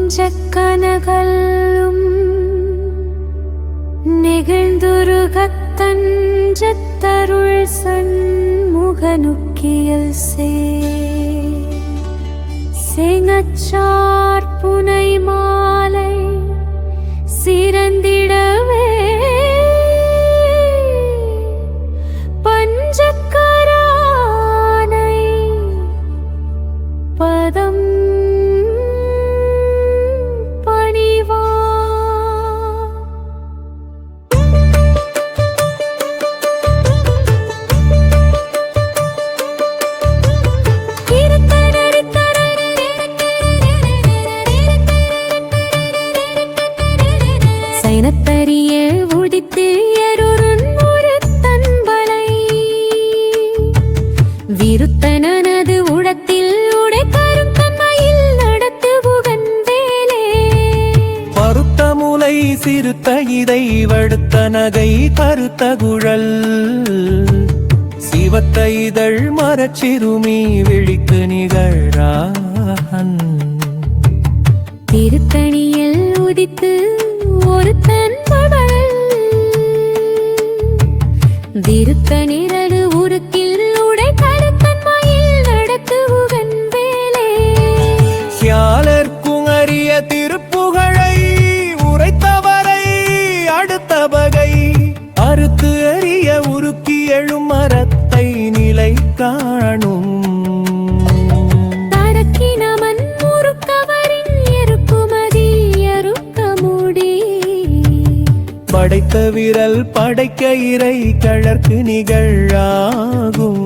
நெஞ்சக்கனகல்லும் நெகிழ்ந்துருகத்தஞ்சத்தருள் சண்முகனுக்கியல் சேங்கச்சார் புனை மாலை சிறந்திடவே பஞ்சக்கரானை பதம் சைனத்தரிய உடித்து எருருன் ஒரு தன்பலை விருத்தனது உடத்தில் உடைக்கரும் தன்மையில் நடத்து புகன் வேலே பருத்த முலை சிறுத்த இதை வடுத்த நகை கருத்த குழல் சிவத்த இதழ் மரச்சிறுமி விழித்து நிகழான் திருத்தணியில் உதித்து ஒரு தன்படல் விருத்த நிரடு உருக்கில் உடை கருத்தன்மையில் நடத்து உகன் வேலே சியாலர்க்கும் அரிய திருப்புகழை உரைத்தவரை அடுத்த வகை அறுத்து அறிய உருக்கி எழும் மரத்தை நிலை காணும் படைத்த விரல் படைக்க இறை கழற்கு நிகழாகும்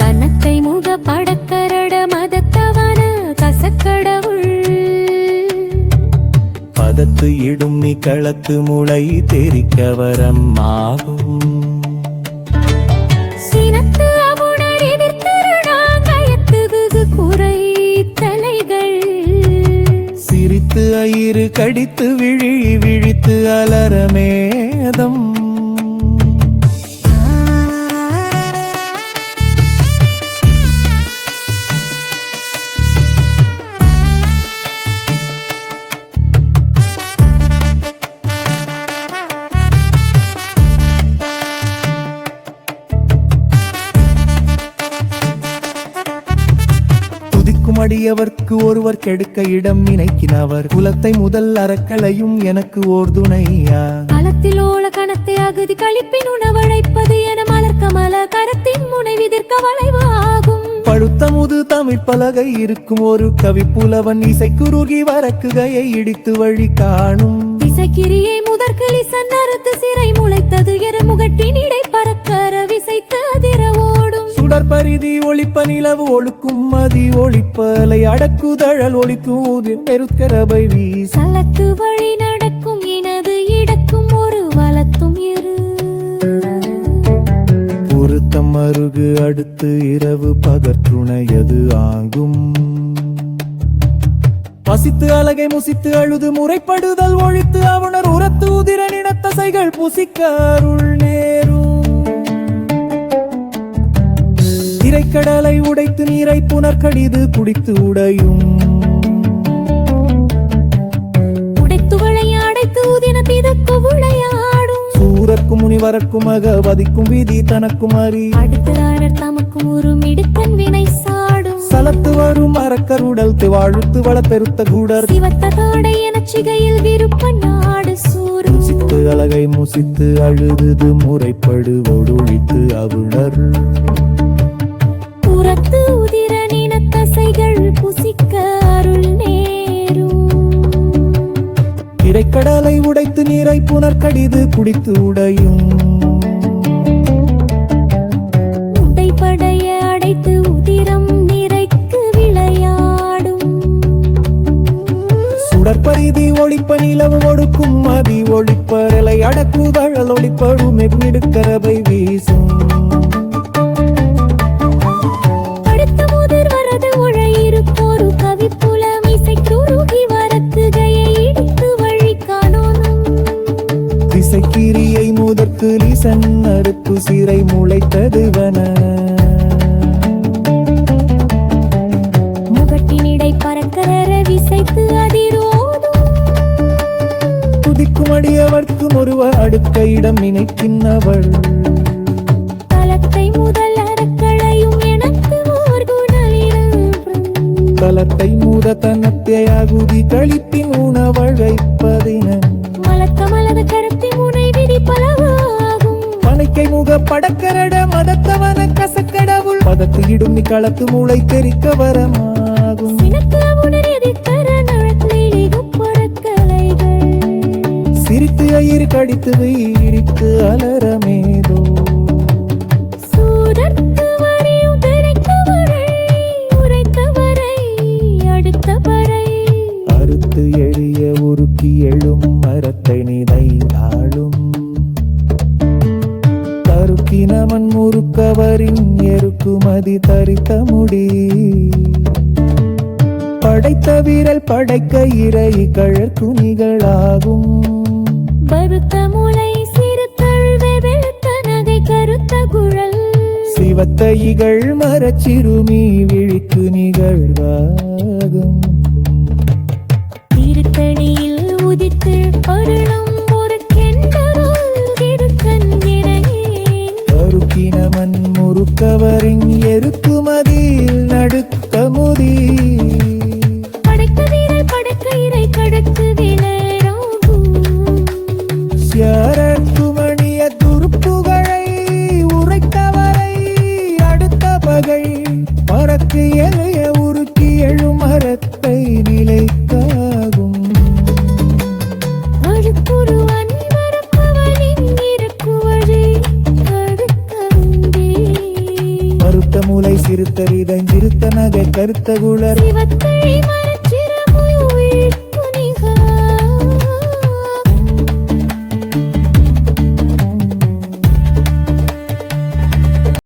தனக்கை முக படக்கரட மதத்தவன கசக்கடவுள் பதத்து இடும் நீ களத்து முளை தெரிக்க வரம் ஆகும் சினத்து அவுணர் எதிர்த்தருடாங்கயத்து குறை தலைகள் சிரித்து அயிறு கடித்து விழி விழித்து அலரமேதம் அடியவர்க்கு ஒருவர் கெடுக்க இடம் நினைக்கினவர் குலத்தை முதல் அறக்களையும் எனக்கு ஓர் துணையா களத்தில் ஓல கணத்தை அகுதி கழிப்பின் உணவழைப்பது என மலர்கமல கரத்தின் முனை விதிர்க்க வளைவு ஆகும் பழுத்த முது தமிழ் பலகை இருக்கும் ஒரு கவி புலவன் இசைக்குருகி வரக்குகையை இடித்து வழி காணும் இசைக்கிரியை முதற்களி சன்னறுத்து சிறை முளைத்தது என முகட்டின் இடை பறக்கர விசைத்து அதிர ஓடும் சுடற்பரிதி ஒளிப்ப நிலவு ஒழுக்கும் மதி ஒளிப்பலை அடக்குதழல் ஒளிக்கும் பெருக்கரபை வீசலத்து வழி நடக்கும் இனது இடக்கும் ஒரு வலத்தும் இரு பொருத்தம் அருகு அடுத்து இரவு பகற்றுணையது ஆகும் பசித்து அலகை முசித்து அழுது முறைப்படுதல் ஒழித்து அவனர் உரத்து உதிர நினத்தசைகள் புசிக்க அருள் நேரும் திரைக்கடலை உடைத்து நீரை புனர்கடிது குடித்து உடையும் உடைத்து விளையாடைத்து ஊதின பிதக்கு விளையாடும் சூரர்க்கும் முனிவரக்கும் அகவதிக்கும் விதி தனக்கும் அறி அடுத்தலாடர் தமக்கும் ஒரு மிடுக்கன் வினை சாடும் சலத்து வரும் அரக்கருடல் வாழ்த்து வள பெருத்த கூடர் சிவத்ததோடை எனச்சிகையில் விருப்ப நாடு சூறு சித்து அலகை முசித்து அழுது முறைப்படு ஒடுழித்து அவுணர் புறத்து உதிர நினத்தசைகள் புசிக்க அருள் நேரும் திரைக்கடலை உடைத்து நீரை புனர்கடிது குடித்து உடையும் உடைப்படைய அடைத்து உதிரம் நிறைக்கு விளையாடும் சுடற்பரிதி ஒளிப்ப நிலவு ஒடுக்கும் மதி ஒளிப்பரலை அடக்குதழல் ஒளிப்படும் எவ்விடுக்கரபை வீசும் திசைக்கிரியை முதற்கு லிசன் அறுப்பு சிறை முளைத்ததுவன முகட்டினிடை பறக்கர விசை அறுக்க இடம் நினைக்கின்றவள் தலத்தை முதல் அறக்களையும் எனக்கு ஓர் குணலிருக்கும். தலத்தை மூத தன்னத்தையாகுதி கழிப்பின் உணவள் வைப்பதின மலக்கமலத கருப்பி முனை விதி பலவாகும். பனைக்கை முக படக்கரட மதத்தவன கசக்கடவுள் பதத்து இடும் களத்து மூளை தெரிக்க வரமாகும் சினக்க உணரதி தர நழக்கிளிகு பறக்கலைகள். சிரித்து அயிர் கடித்து வீரித்து அலரமேதோ சூரத்து வரையும் திரைத்தவரை உரைத்தவரை அடுத்தவரை. அறுத்து எழிய உருக்கி எழும் மரத்தை நினைத்தாளும் தருக்கினமன் முறுக்கவரின் எருக்குமதி தரித்த முடி படைத்த வீரல் படைக்க இறை கழற்குணிகளாகும் பருத்த முளை சிறுத்தழ்வே வெளுத்த நகை கருத்த குழல். சிவத்த இகழ் மரச்சிறுமி விழிக்கு நிகழ்வாகும் திருத்தணியில் உதித்து அருளும் ஒரு கெண்டருள் திருக்கண்கிறேன். தருக்கினமன் முறுக்கவரின் எருக்குமதியில் நடுக்க முதி படைத்த வீரல் படைக்க இறை கடக்கு விளராகும். சியாரக்குமணிய துருப்புகளை உரைத்தவரை அடுத்த பகை பறக்கு எலைய உருக்கி எழும் மரத்தை நிலைக்காகும் அழுக்குரு அன்பரப்பவனின் இருக்குவழி அடுக்க உண்டே. மறுத்த மூளை சிறுத்தரிதஞ்சிருத்த நகை கருத்த குளர் சிவத்தழி மரத்